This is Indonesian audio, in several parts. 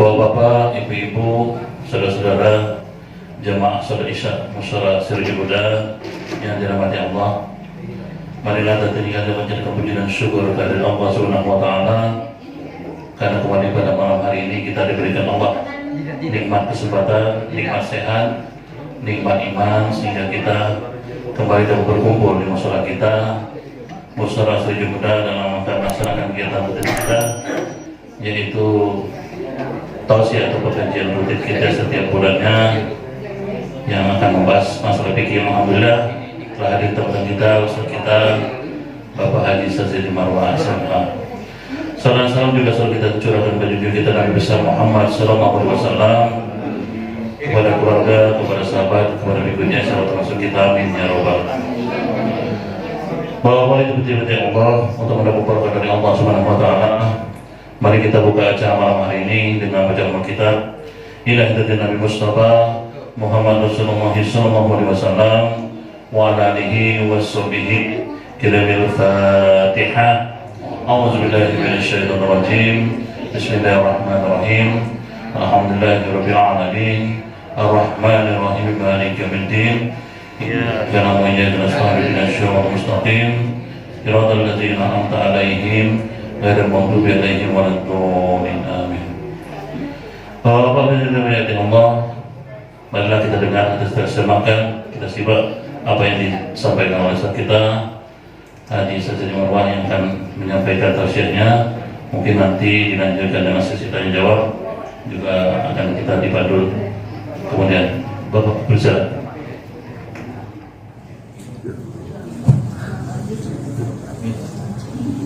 Bapak-bapak, ibu-ibu, saudara-saudara, jamaah salat Isya Musyara Sirajul Huda yang dirahmati Allah, marilah kita panjatkan puji dan syukur kepada Allah Subhanahu wa taala karena kembali pada malam hari ini kita diberikan Allah nikmat kesempatan, nikmat sehat, nikmat iman sehingga kita kembali dapat berkumpul di musola kita, Musyara Sirajul Huda, dalam rangka melaksanakan kegiatan rutin kita, yaitu tausiah atau pengajian rutin kita setiap bulannya yang akan membahas masalah fikih. Alhamdulillah telah hadir teman kita, ustaz kita Bapak Haji Sazili Marwah SMA. Salam juga selalu kita curahkan bagi kita Nabi besar Muhammad Sallallahu Alaihi Wasallam, kepada keluarga, kepada sahabat, kepada berikutnya, serta termasuk kita. Amin ya robbal. Bahwa itu betul-betul Allah untuk mendapat berkah dari Allah Subhanahu Wa Taala. Mari kita buka acara malam hari ini dengan bacaan Alkitab. Ila hidayatin Nabi Mustafa Muhammad Rasulullah sallallahu alaihi wasallam wa ala alihi washabbihi kilamil Fatihah. A'udzu billahi minasyaitonir rajim. Bismillahirrahmanirrahim. Alhamdulillahirabbil alamin. Arrahmanir rahim. Maliki yaumiddin. Iyyaka na'budu wa iyyaka nasta'in. Ihdinas siratal mustaqim. Siratal ladzina an'amta 'alaihim ghairil maghdubi 'alaihim waladdallin. Amin. Bapak-bapak yang dimuliakan Allah, marilah kita dengar, kita terjemahkan, kita simak apa yang disampaikan oleh ustaz kita Haji Sazili Marwah yang akan menyampaikan tausiahnya. Mungkin nanti dilanjutkan dengan sesi tanya jawab, juga akan kita dipandu. Kemudian Bapak berbicara.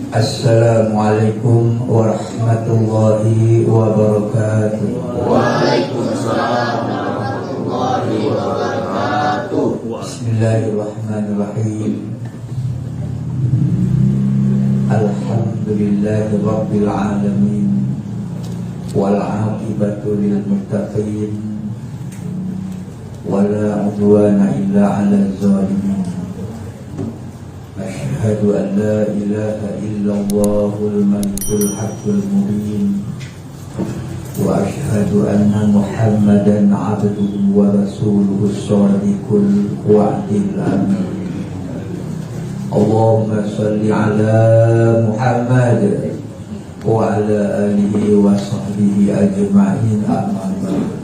Assalamualaikum warahmatullahi wabarakatuh. Waalaikumsalam warahmatullahi wabarakatuh. Bismillahirrahmanirrahim. Alhamdulillahi rabbil alamin. Wal 'aqibatu lil muttaqin. Wala 'udwana illa 'alal zalimin. Asyhadu an la ilaha illallahul malikul haqqul mubin wa asyhadu anna Muhammadan 'abduhu wa rasuluhu shadiqul wa'dil amin. Allahumma shalli ala Muhammad wa ala alihi wa sahbihi ajma'in. Amin.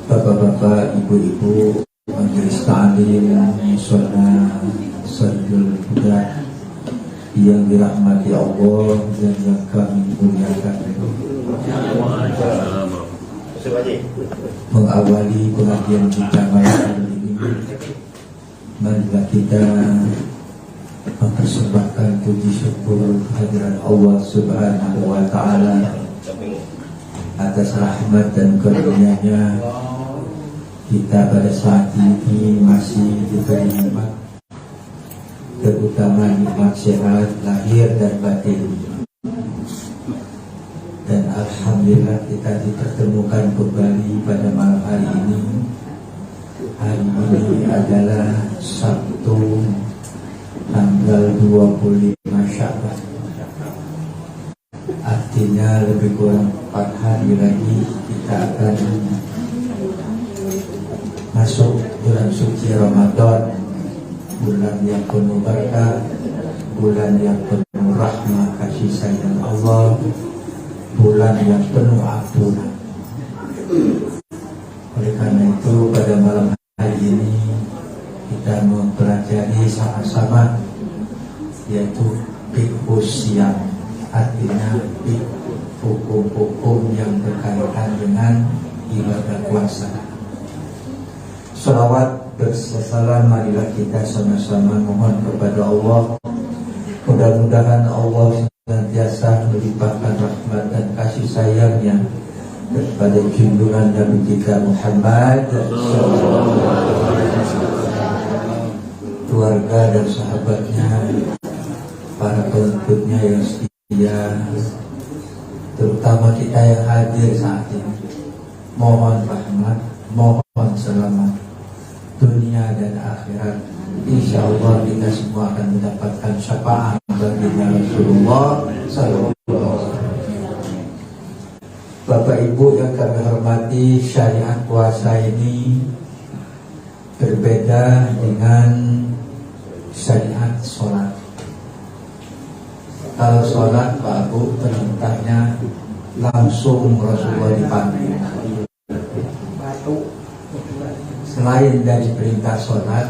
Bapak-bapak, ibu-ibu, majelis ta'lim Musyara Sirajul Huda yang dirahmati Allah dan yang kami muliakan. Mengawali pengajian kita malam ini, marilah kita mempersembahkan puji syukur kehadiran Allah Subhanahu wa taala atas rahmat dan karunia-Nya. Kita pada saat ini masih diberi nikmat, terutama nikmat sehat lahir dan batin. Dan alhamdulillah kita dipertemukan kembali pada malam hari ini. Hari ini adalah Sabtu tanggal 25 Sya'ban. Artinya lebih kurang 4 hari lagi kita akan masuk bulan suci Ramadan, bulan yang penuh berkah, bulan yang penuh rahmat kasih sayang Allah, bulan yang penuh ampunan. Oleh karena itu pada malam hari ini kita mempelajari sama-sama, yaitu fiqhus siyam, artinya hukum-hukum yang berkaitan dengan ibadah puasa. Salawat bersalam marilah kita sama-sama mohon kepada Allah. Mudah-mudahan Allah senantiasa melimpahkan rahmat dan kasih sayangnya kepada junjungan Nabi kita Muhammad, keluarga dan sahabatnya, para pengikutnya yang setia, terutama kita yang hadir saat ini. Mohon rahmat, mohon selamat dunia dan akhirat. Insya Allah kita semua akan mendapatkan syafaat baginda Rasulullah sallallahu alaihi wasallam. Bapak Ibu yang kami hormati, syariat puasa ini berbeda dengan syariat sholat. Kalau sholat, Pak Bu, perintahnya langsung Rasulullah dipanggil. Selain dari perintah sholat,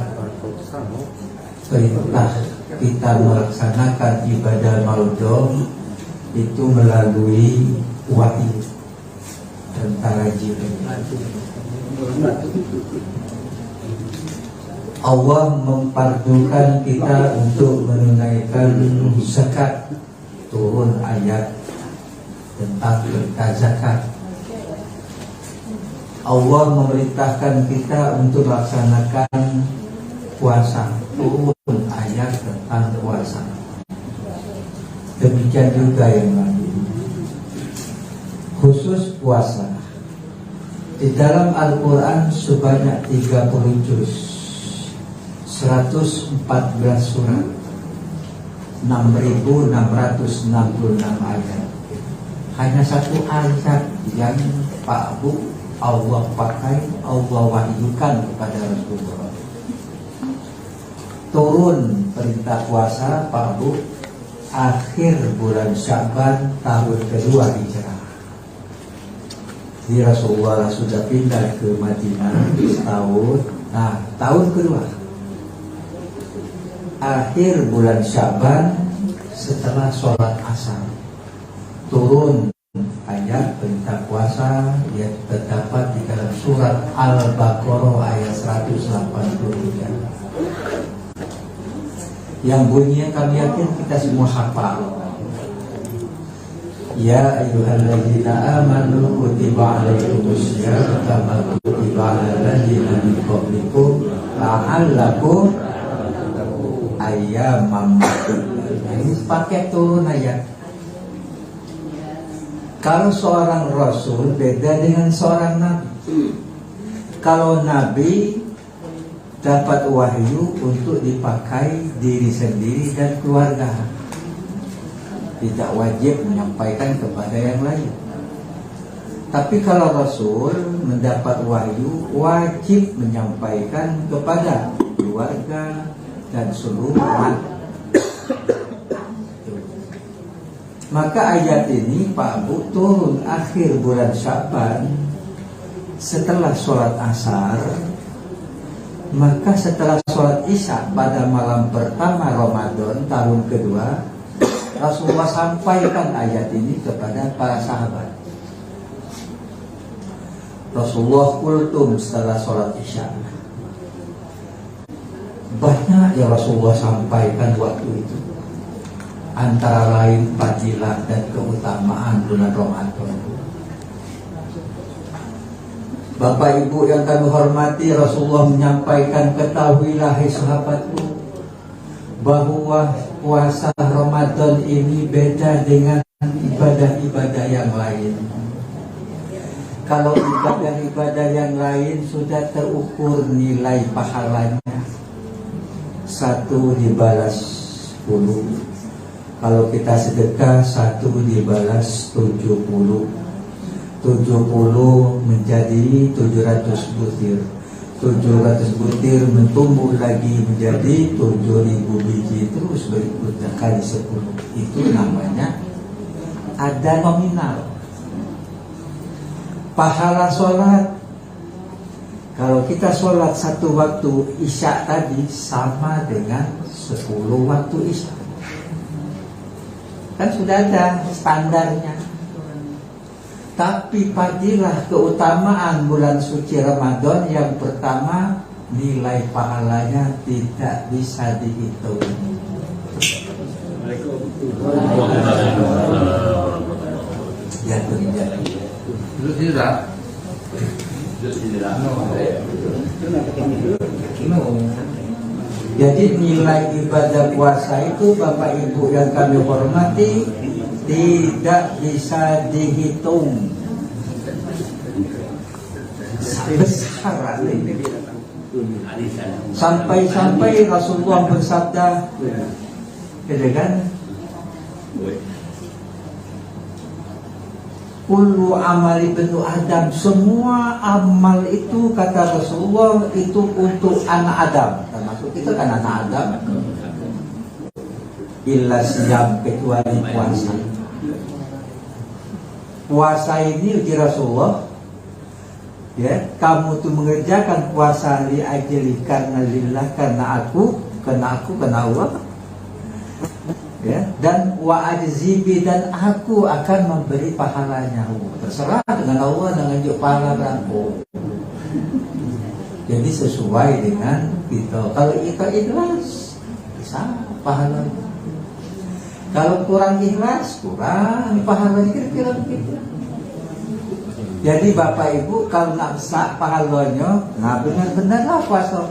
perintah kita melaksanakan ibadah maudhum itu melalui wahyu tentara Jibril. Allah mempardukan kita untuk menunaikan zakat, turun ayat tentang perintah zakat. Allah memerintahkan kita untuk melaksanakan puasa, turun ayat tentang puasa. Demikian juga yang lain. Khusus puasa, di dalam Al-Quran sebanyak 30 juz, 114 surat, 6.666 ayat. Hanya satu ayat yang Pak Bu Allah pakai, Allah wahyukan kepada Rasulullah. Turun perintah puasa Pak Bu akhir bulan Sya'ban tahun kedua Hijrah. Jadi Rasulullah sudah pindah ke Madinah setahun. Nah, tahun kedua akhir bulan Sya'ban setelah sholat asar turun ayat perintah puasa yang terdapat di dalam surat Al-Baqarah ayat 183 yang bunyinya kami yakin kita semua hafal. Ya ayyuhalladzina amanu kutiba alaikumussyam kama kutiba alal ladzina min qablikum la'allakum ayyaman ma'dudat. Ini pakai turun ayat. Kalau seorang Rasul beda dengan seorang Nabi. Kalau Nabi dapat wahyu untuk dipakai diri sendiri dan keluarga, tidak wajib menyampaikan kepada yang lain. Tapi kalau Rasul mendapat wahyu, wajib menyampaikan kepada keluarga dan seluruh umat. Maka ayat ini Pak Bu turun akhir bulan Sya'ban setelah sholat asar. Maka setelah sholat isya pada malam pertama Ramadan tahun kedua, Rasulullah sampaikan ayat ini kepada para sahabat. Rasulullah kultum setelah sholat isya. Banyak yang Rasulullah sampaikan waktu itu, antara lain fadilah dan keutamaan bulan Ramadan. Bapak Ibu yang kami hormati, Rasulullah menyampaikan, ketahuilah hai sahabatku bahwa puasa Ramadan ini beda dengan ibadah-ibadah yang lain. Kalau ibadah-ibadah yang lain sudah terukur nilai pahalanya, 1 dibalas 10. Kalau kita sedekah 1 dibalas 70. 70 menjadi 700 butir. 700 butir mentumbuh lagi menjadi 7.000 biji, terus berikutnya kali 10. Itu namanya ada nominal. Pahala sholat, kalau kita sholat 1 waktu isya tadi sama dengan 10 waktu isya. Kan sudah ada standarnya. Tapi fadilah keutamaan bulan suci Ramadan yang pertama, nilai pahalanya tidak bisa dihitung. Ya terjadi. Jadi nilai ibadah puasa itu Bapak Ibu yang kami hormati tidak bisa dihitung. Besar ini. Sampai Rasulullah bersabda, kan? kullu amali benu Adam, semua amal itu kata Rasulullah itu untuk anak Adam, termasuk kita kan anak Adam. Illa siyam, kecuali puasa. Puasa ini uji Rasulullah, ya, kamu tuh mengerjakan puasa li ajli karena lillah, karena aku, karena Allah, ya, dan wa ajzibi, dan aku akan memberi pahalanya. Terserah dengan Allah, dengan juk pahala berapa. Jadi sesuai dengan kita. Kalau kita ikhlas, bisa pahalanya. Kalau kurang ikhlas, kurang pahalanya, kira-kira begitu. Jadi Bapak Ibu kalau nak besar pahalanya, nah benar-benar lah puasa.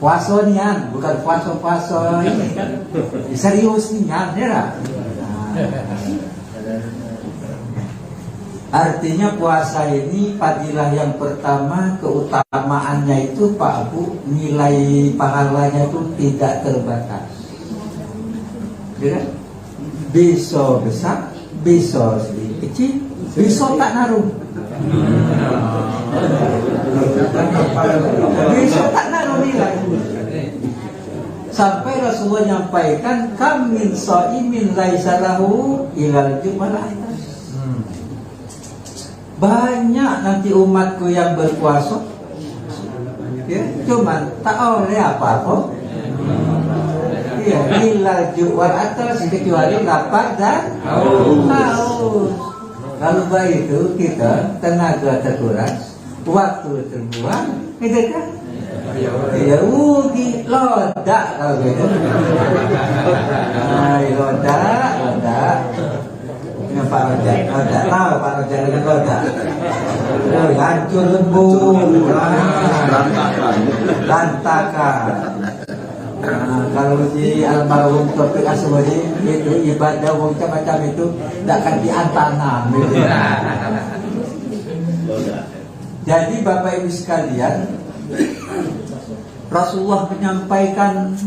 Puasa nian, bukan puasa ini. Serius nian, ya lah. Artinya puasa ini fadilah yang pertama, keutamaannya itu Pak Bu, nilai pahalanya itu tidak terbatas. Ya, bisa besar, bisa sedikit kecil, bisa tak naruh. Bisa tak naruh nilai. Sampai Rasulullah nyampaikan, kam min shaimin laisa lahu ilal jumalah. Banyak nanti umatku yang berpuasa, ya, cuman tak oleh apa-apa. Iya, ilal juwar atas, kecuali lapar dan haus. Kalau begitu kita tenaga terkuras, waktu terbuang, gitu kan? Ya rugi, lodak kalau gitu. Lodak. Ini Pak Rojak, lodak, tahu Pak Rojak dengan lodak. Hancur lembur, lantakan. Kalau di almarhum Taufik Aswadi itu ibadah macam itu tidak akan diantanam. Jadi Bapak Ibu sekalian, Rasulullah menyampaikan,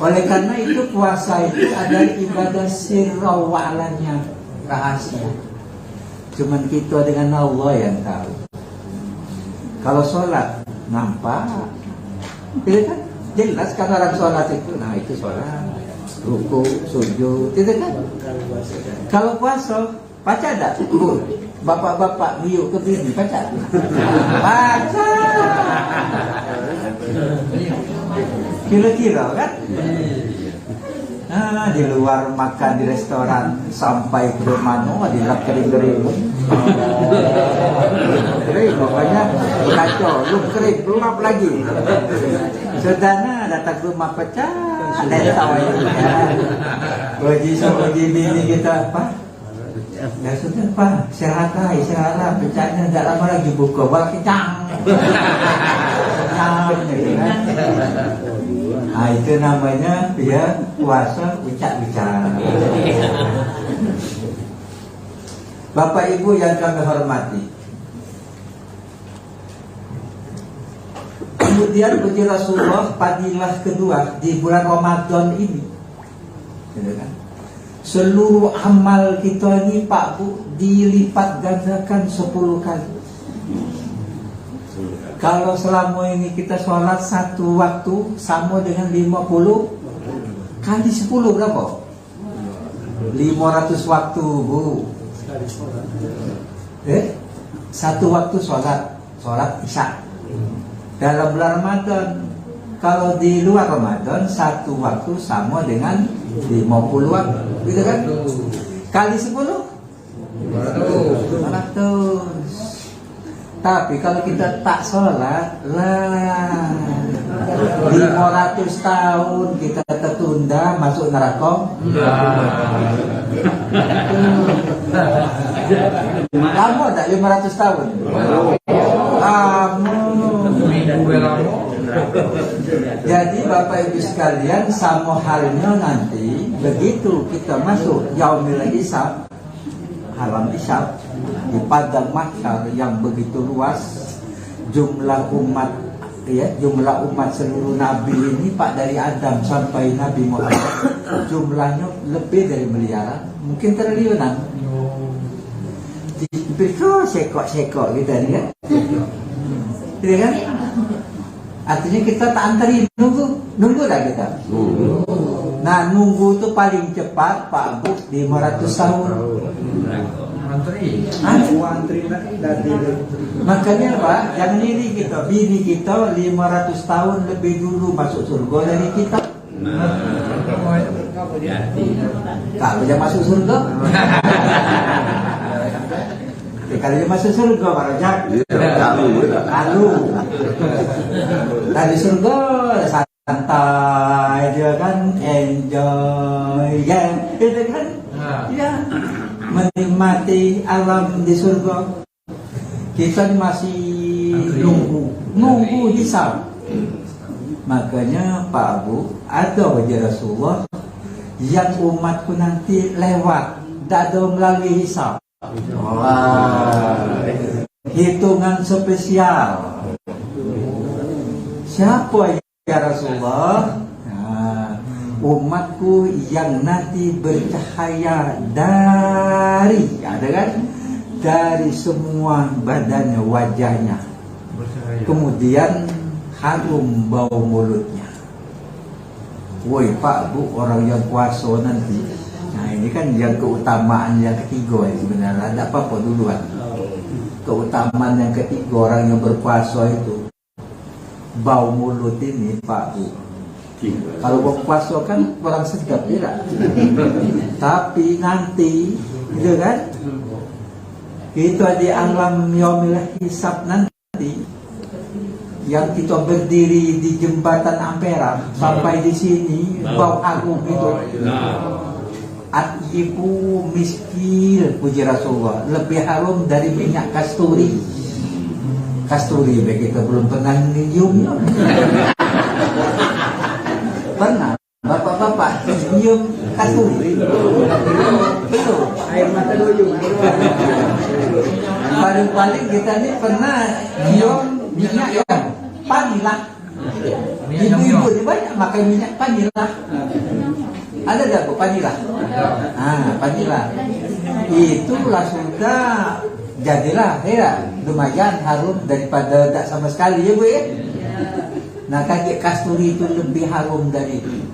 oleh karena itu puasa itu adalah ibadah sirra wa alanya, rahasia. Cuman kita dengan Allah yang tahu. Kalau sholat nampak, tidak kan? Jelas kan orang sholat itu, nah itu sholat, ruku, sujud, tidak kan? Kalau puasa, baca tak? Bapak-bapak miuk ke bini, baca? Baca! Kira-kira kan? Nah, di luar makan di restoran sampai ke mana, di lap kering-kering. Kering, pokoknya kacau, belum kering, belum apa lagi. Saudara datang ke rumah pecah, ada tahu ya. Uji bini kita, Pak. Ya sudah Pak, istirahatlah, pecahnya tidak lama lagi buka, bawa kencang. Nah itu namanya ya puasa bicara. Bapak Ibu yang kami hormati, kemudian puji Rasulullah fadilah kedua di bulan Ramadan ini, kan? Seluruh amal kita ini Pak Bu dilipat gandakan 10 kali. Kalau selama ini kita sholat satu waktu sama dengan 50 kali 10 berapa? 500 waktu Bu. Satu waktu sholat isya. Dalam bulan Ramadan, kalau di luar Ramadan satu waktu sama dengan 50 waktu, gitu kan? Kali 10 500. Tapi kalau kita tak sholat, lah 500 tahun kita tertunda masuk neraka. Kamu tak 500 tahun? Kamu. Jadi Bapak Ibu sekalian, sama halnya nanti begitu kita masuk yaumil hisab, alam hisab, di padang mahsyar yang begitu luas, jumlah umat seluruh nabi ini Pak, dari Adam sampai Nabi Muhammad, jumlahnya lebih dari miliaran, mungkin triliunan. Betul sekok kita ni kan. Tidak kan? Artinya kita tak antari, nunggu dah kita. Nah, nunggu tu paling cepat Pak Bu 500 tahun. Antri lagi. Makanya Pak, jangan iri kita, bini kita 500 tahun lebih dulu masuk surga dari kita. Kalau dia masuk surga, kalau dia masuk surga baru lalu dari surga santai dia kan, enjoy kan, itu kan, ya menikmati alam di surga. Kita masih nunggu hisab. Makanya Pak Abu, ada wajah Rasulullah yang umatku nanti lewat, tak ada melalui hisab. Hitungan spesial. Siapa ya Rasulullah? Umatku yang nanti bercahaya dari, ada kan? Dari semua badannya, wajahnya. Kemudian harum bau mulutnya. Woi Pak Bu, orang yang puasa nanti. Nah ini kan yang keutamaan yang ketiga sebenarnya. Ada apa-apa duluan. Keutamaan yang ketiga orang yang berpuasa itu, bau mulut ini Pak Bu. Kalau berpuasa kan orang sedap tidak. Tapi nanti, gitu kan? Itu di alam yaumil hisab nanti, yang kita berdiri di jembatan Ampera sampai di sini bau harum itu. Atibu miskil, puji Rasulullah, lebih harum dari minyak kasturi. Kasturi begitu belum pernah nyium. Pernah bapak-bapak nyium kasturi? Betul. Air mata duyung. Paling-paling kita ini pernah nyium minyak yang panilah. Ibu-ibu ini banyak makan minyak panilah. Ada tak Bu panilah? Panilah. Itulah sudah jadilah ya, lumayan harum daripada tak sama sekali ya Bu ya. Nah kaki kasturi itu lebih harum dari itu.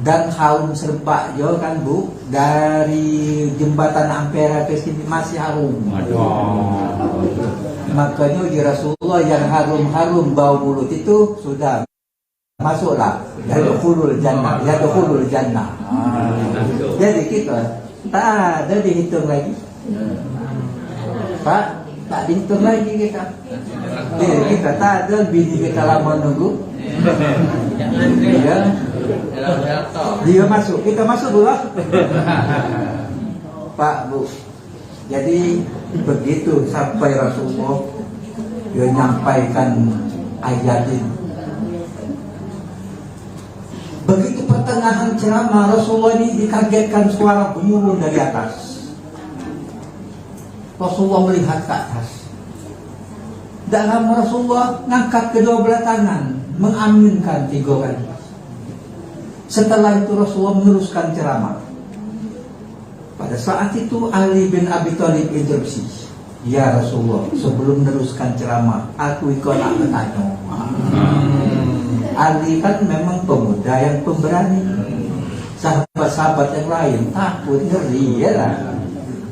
Dan harum serbak juga kan Bu, dari jembatan Ampera ke sini masih harum. Makanya di Rasulullah yang harum-harum bau mulut itu sudah masuklah yadkhulul jannah. Jadi kita tak ada dihitung lagi. Pak, tak dihitung lagi kita. Jadi kita tak ada bini kita lama nunggu. Dia masuk, kita masuk dulu. Pak Bu, jadi begitu sampai Rasulullah dia menyampaikan ayat ini. Begitu pertengahan ceramah Rasulullah ini dikagetkan suara gemuruh dari atas. Rasulullah melihat ke atas. Dalam Rasulullah ngangkat kedua belah tangan, mengaminkan 3 kali. Setelah itu Rasulullah meneruskan ceramah. Pada saat itu Ali bin Abi Thalib interupsi. Ya Rasulullah, sebelum meneruskan ceramah, aku ikut nak bertanya. Ali kan memang pemuda yang pemberani. Sahabat-sahabat yang lain takut, ngeri ya lah.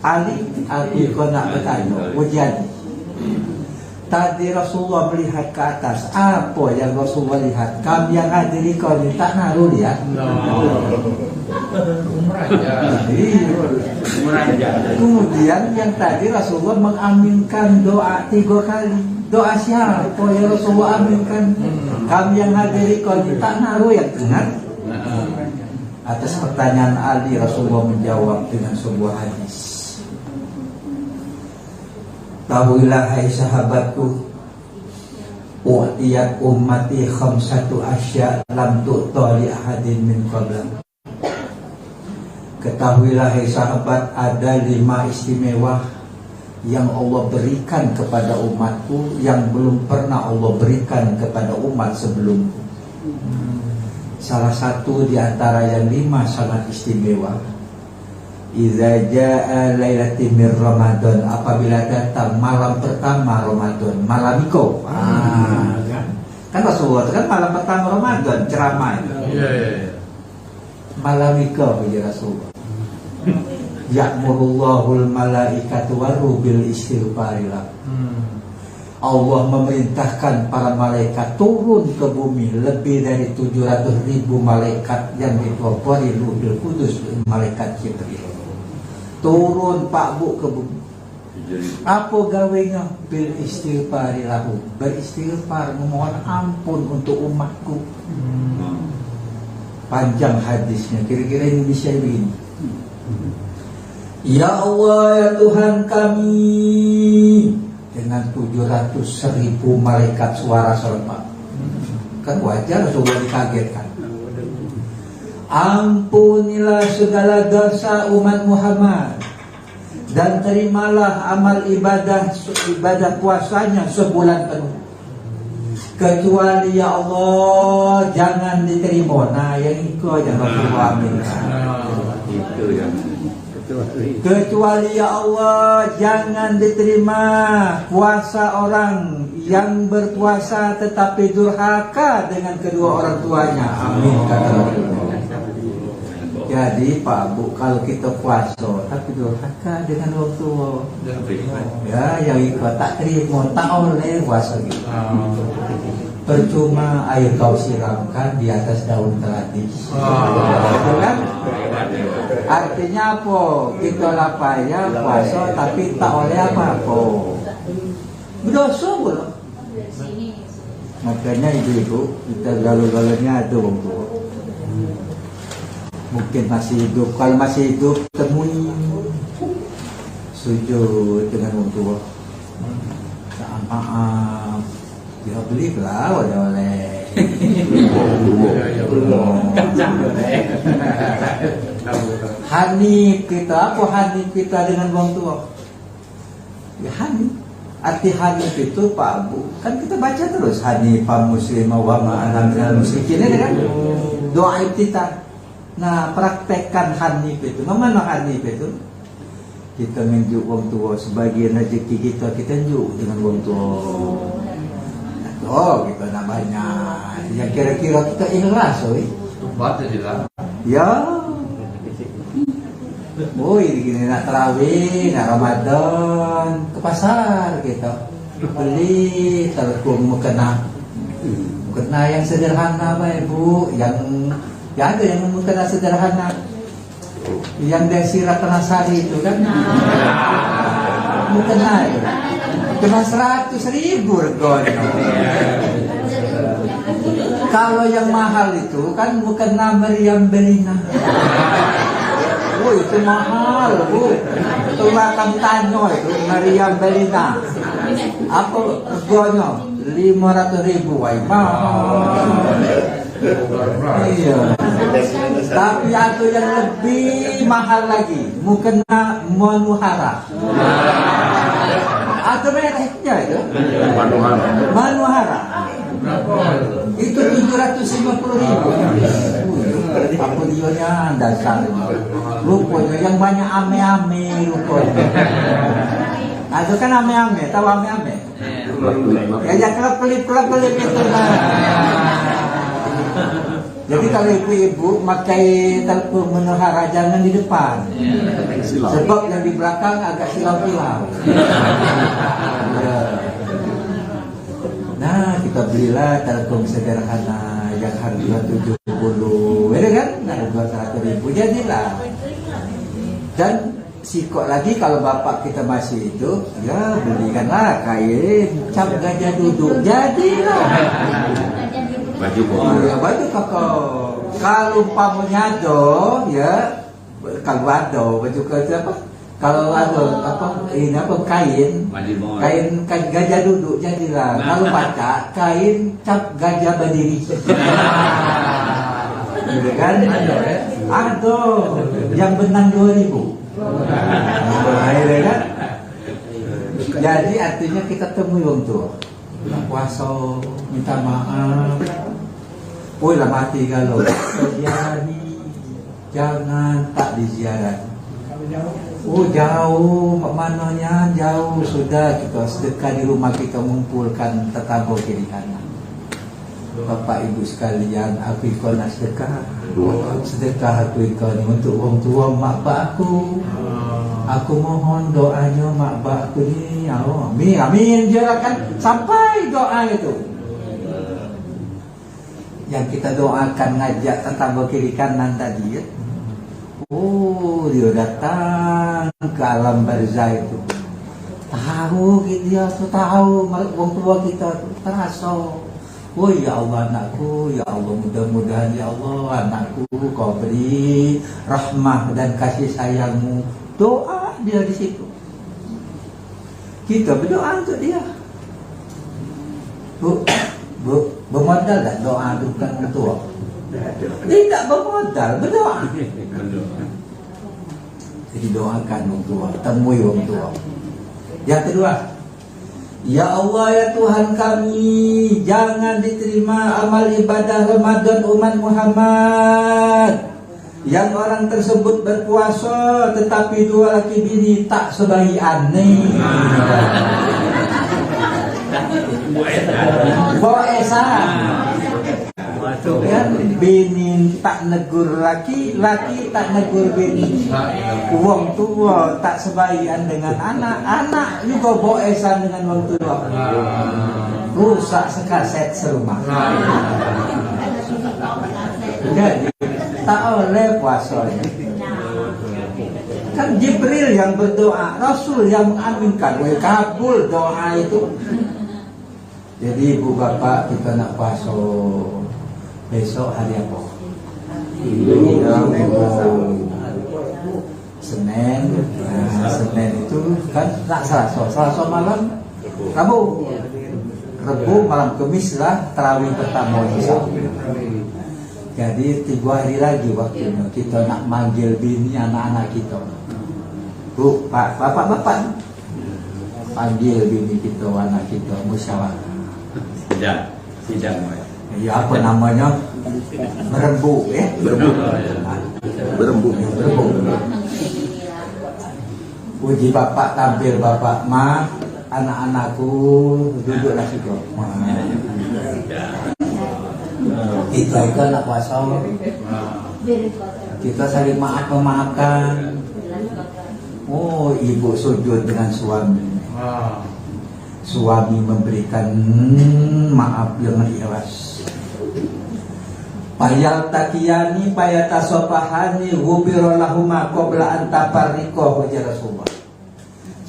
Ali, aku ikut nak bertanya. Jadi tadi Rasulullah melihat ke atas. Apa yang Rasulullah lihat? Kami yang hadir kau ni tak naruh lihat. Kemudian yang tadi Rasulullah mengaminkan doa 3 kali. Doa siapa yang Rasulullah aminkan? Kami yang hadir kau ni tak naruh yang dengar. Atas pertanyaan Ali, Rasulullah menjawab dengan sebuah hadis. Tahuilah hai sahabatku, u'tiyat ummati khamsatu asya lam tu'ta li ahadin min qabla. Ketahuilah hai sahabat, ada 5 istimewa yang Allah berikan kepada umatku yang belum pernah Allah berikan kepada umat sebelumku. Salah satu di antara yang 5 sangat istimewa Iza jaa lailatul min Ramadan, apabila datang malam pertama Ramadan, malam iko. Kan Rasulullah itu kan malam pertama Ramadan ceramah itu. Malam iko ya Rasulullah. Ya'murullahul malaikatu warubil istighfari lahum. Allah memerintahkan para malaikat turun ke bumi, lebih dari 700.000 malaikat yang dipelopori Ruhul Kudus, malaikat Jibril. Turun Pak Bu ke bumi. Apa gawenya? Bil istighfari lahum, beristighfar, memohon ampun untuk umatku. Panjang hadisnya, kira-kira ini bisa begini. Ya Allah, ya Tuhan kami, dengan 700.000 malaikat suara serempak. Kan wajar Rasulullah dikagetkan. Ampunilah segala dosa umat Muhammad, dan terimalah amal ibadah puasanya sebulan penuh. Kecuali ya Allah jangan diterima. Nah yang itu aja Rasulullah aminkan. Kecuali ya Allah jangan diterima puasa orang yang berpuasa tetapi durhaka dengan kedua orang tuanya. Amin kata Rasulullah. Jadi Pak Bu, kalau kita puasa tapi durhaka dengan orang tua, ya yang ikut tak terima, tak oleh puasa gitu. Percuma air kau siramkan di atas daun keladi. Kan? Artinya apa? Kita lapaya puasa tapi tak oleh apa-apa. Berdosa pula. Makanya ibu-ibu kita galau-galaunya ada orang tua. Mungkin masih hidup. Kalau masih hidup temui, sujud dengan orang tua. Maaf, ya belilah oleh-oleh. Hanif kita, apa hanif kita dengan orang tua? Ya hanif. Arti hanif itu Pak Abu, kan kita baca terus hanifah muslimah wa ma'ana minal musyrikin, ini kan doa iftitah. Nah, praktekkan hanif itu. Mana hanif itu? Kita menunjuk orang tua, sebagian rezeki kita tunjuk dengan orang tua. Oh, kita namanya. Yang kira-kira kita ikhlas, oi. Ya. Oh, ini nak tarawih, nak Ramadan, ke pasar kita beli telkom mukena yang sederhana, Pak Ibu, yang ya ada yang mukena sederhana, yang dari Ratna Sari itu kan, mukena itu cuma 100.000 reganya. Kalau yang mahal itu kan mukena Meriam Belina. Oh itu mahal Bu, tulakan tanyo itu Meriam Belina. Apa reganya? 500.000, wah mahal. Iya. Tapi ada yang lebih mahal lagi, mukena Manuhara. Ada mereknya itu? Manuhara. Itu 750.000. Apa dia dasar rupanya yang banyak ame-ame rupanya. Ada kan ame-ame, tahu ame-ame? Ya kelap-kelip itu nah. Jadi kalau ibu-ibu pakai telepon Manuhara jangan di depan, sebab yang di belakang agak silau-silau. Nah kita belilah telepon sederhana yang harga 70, ya kan? Nah 200.000 jadilah. Dan sikok lagi kalau bapak kita masih hidup, ya belikanlah kain cap gajah duduk, jadilah. Baju koko. Ya baju koko. Kalau pamunya ada, ya kalau ada baju kerja apa? Kalau ada apa? Ini apa kain gajah duduk jadilah. Kalau baca kain cap gajah berdiri. Gitu kan? Ada yang benang 2.000. Nah, ya kan? Jadi artinya kita temui orang tua. Puasa, minta maaf. Lah mati kalau ziarahi, jangan tak diziarahi. Oh jauh, mananya jauh. Sudah kita sedekah di rumah kita mengumpulkan tetangga kiri kanan. Bapak ibu sekalian, aku ikut nak sedekah. Sedekah aku ikut ni untuk orang tua mak bak aku. Aku mohon doanya mak bak aku ni. Amin, amin je lah kan. Sampai doa itu. Yang kita doakan ngajak tetangga kiri kanan tadi ya. Oh, dia datang ke alam barzah itu. Tahu dia tu tahu orang tua kita tu terasa. Oh ya Allah anakku, ya Allah mudah-mudahan ya Allah anakku kau beri rahmah dan kasih sayangmu. Doa dia di situ. Kita berdoa untuk dia. Bermodal tak doa bukan orang tua? Tidak bermodal, berdoa. Jadi doakan orang tua, temui orang tua. Yang kedua, ya Allah ya Tuhan kami, jangan diterima amal ibadah Ramadan umat Muhammad yang orang tersebut berpuasa tetapi dua laki bini tak sebaik aneh. Boesa. Kan bini tak negur laki, laki tak negur bini. Wong tua tak sebaikan dengan anak, anak juga boesan dengan wong tua. Rusak sekaset serumah. Jadi tak oleh puasa. Kan Jibril yang berdoa, Rasul yang mengaminkan, kabul doa itu. Jadi ibu bapak kita nak puasa besok hari apa? Senin. Nah, Senin itu kan tak Selasa malam, Rabu malam Kamis lah tarawih pertama Isya. Jadi 3 hari lagi waktunya kita nak manggil bini anak-anak kita. Bu, pak, bapak panggil bini kita, anak kita musyawarah. Sidang. Ya apa namanya? Berembuk, Berembuk. Puji bapak tampil bapak, ma, anak-anakku duduklah situ. Kita itu anak puasa. Kita saling memaafkan. Oh, ibu sujud dengan suami. Suami memberikan maaf dengan ikhlas. Payal takiyani payatasopahani hubirolahuma qabla antaparriko wajah Rasulullah.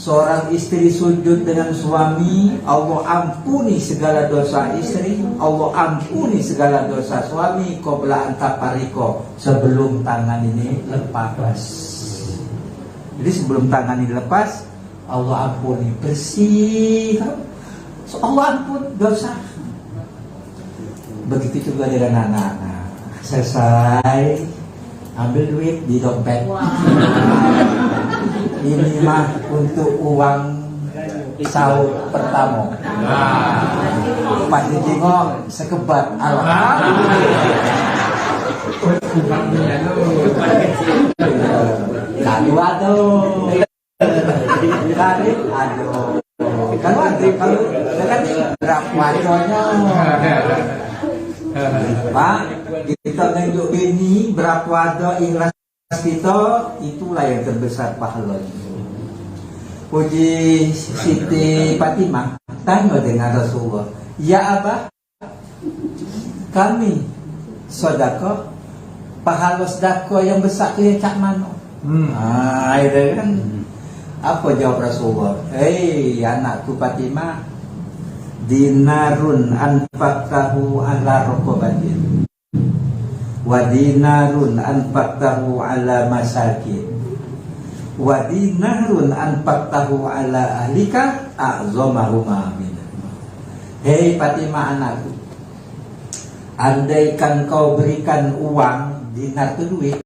Seorang istri sujud dengan suami, Allah ampuni segala dosa istri, Allah ampuni segala dosa suami qabla antaparriko, sebelum tangan ini lepas. Jadi sebelum tangan ini lepas, Allah ampuni, bersih. Allah ampun dosa. Begitu juga dengan anak-anak. Selesai, ambil duit di dompet. Ini mah untuk uang sahur pertama. Pas dijengok sekebat, alhamdulillah. Aduh. Kalau kan berapa wajonya Pak, kita tunjuk ini berapa wado ikhlas kita, itulah yang terbesar pahalanya. Puji Siti Fatimah tanya dengan Rasulullah, ya Abah, kami sedekah, pahala sedekah yang besar itu cak mana? Itu kan. Apa jawab Rasulullah? Hei anakku Fatimah, dinarun anfaqtahu ala raqabatin wa dinarun anfaqtahu ala masakin wa dinarun anfaqtahu ala ahlika a'zamahuma min. Hei Fatimah anakku, andaikan kau berikan uang, dinar itu duit,